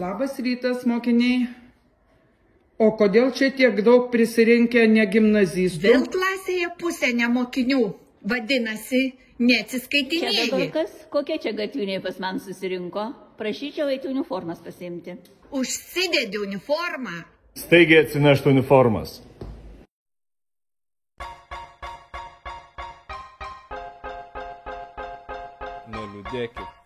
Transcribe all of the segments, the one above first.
Labas rytas, mokiniai. O kodėl čia tiek daug prisirinkę ne gimnazistų? Vėl klasėje pusė nemokinių. Vadinasi, neatsiskaitinėjai. Čia dabar kas? Kokie čia gatviniai pas man susirinko? Prašyčiau eiti uniformas pasiimti. Užsidedi uniformą. Staigiai atsinešti uniformas. Neliūdėkit.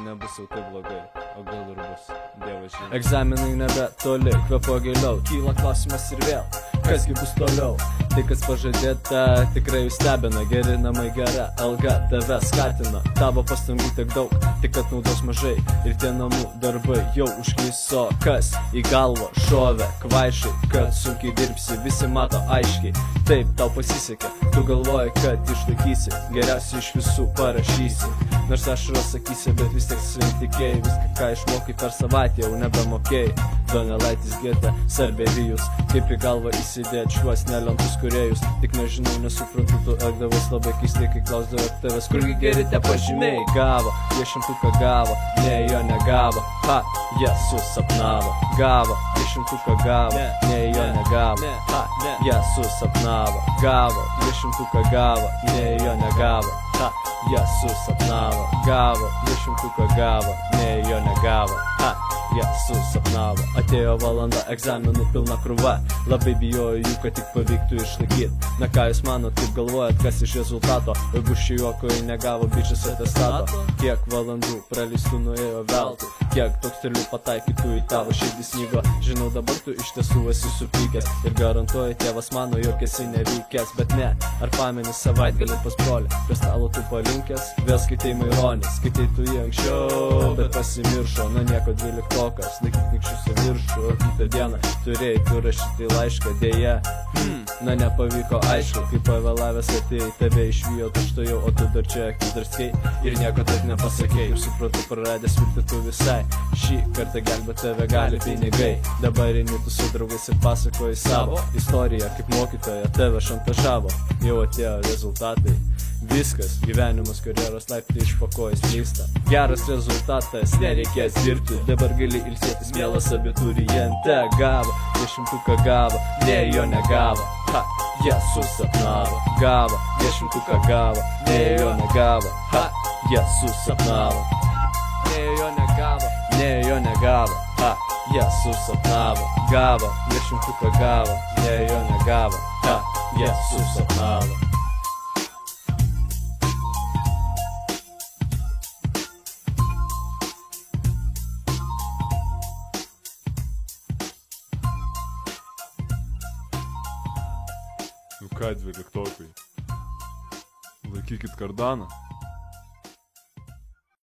Nebus jau taip blogai, o gal ir bus. Dievas žino. Egzaminai nebe toli, kvepo giliau. Kyla klausimas ir vėl, kasgi bus toliau. Tai, kas pažadėta, tikrai jūs stebina. Geri namai, gera alga tave skatina. Tavo pastangų tiek daug, tik kad naudos mažai. Ir tie namų darbai jau užklyso. Kas į galvą šovė kvaišai, kad sunkiai dirbsi, visi mato aiškiai. Taip, tau pasisekė, tu galvoji, kad išlaikysi, geriausiai iš visų parašysi. Nors ašaros sakysi, bet vis tiek susitikėjai. Viską, ką išmokai per savaitę, jau nebemokėjai. Donelaitis Gėtė, Sarberijus, kaip į galvą įsidėt šiuos nelentus kūrėjus. Tik nežinau, nesuprantu, tu elgdavos labai keistai, kai klausdavo tavęs, kurgi geri te pažymiai. Gavo, jie šimtuką gavo, ne jo negavo. Ha, jie susapnavo. Gavo, jie šimtuką gavo, ne jo negavo. Ha, jie susapnavo. Gavo, jie šimtuką gavo, ne jo negavo. Ha, jie susapnavo. Gavo, jie šimtuką gavo, ne jo negavo. Ha, jie susapnavo. Atėjo valanda egzaminų pilna krūva. Labai bijoju jų, kad tik pavyktų išlaikyt. Na ką jūs manot, kaip galvojat, kas iš rezultato? Jeigu šį juoko negavo bičias atestato. Kiek valandų praleistų nuėjo veltui. Kiek tokstelių pataikytų į tavo širdį snygo. Žinau, dabar tu iš tiesų esi supykęs. Ir garantuoju, tėvas mano, jog esi nevykęs. Bet ne, ar pameni savaitgalį pas brolį? Prie stalo tu palinkęs, vėl skaitai Maironį. Skaitai tu jį anksčiau, bet pasimiršo. Na nieko, 12-okas, laikyk nikščius į viršų. O kitą dieną turėjai tu rašyti laišką, dėja. Na nepavyko, aišku, kai pavėlavęs atėjai, tave išvijo tučtojau, o tu dar čia akis darskiai ir nieko taip nepasakei. Ir suprantu, praradęs viltį tu visai. Šį kartą gelbėt tave gali pinigai. Dabar eini tu su draugais ir pasakoji savo istoriją, kaip mokytoja tave šantažavo. Jau atėjo rezultatai. Viskas, gyvenimas, karjeros laiptai išpakojas keista. Geras rezultatas, nereikės dirbti. Dabar gali ilsėtis, mielas abituriente. Gavo, jie šimtuką gavo, ne jo negavo. Ha, jie susapnavo. Gavo, jie šimtuką gavo, ne jo negavo. Ha, jie susapnavo. Ne jo negavo, ne jo negavo. Ha, jie susapnavo. Gavo, jie šimtuką gavo, ne jo negavo. Ha, jie susapnavo. Nu ką, 12-okai, laikykit kardaną.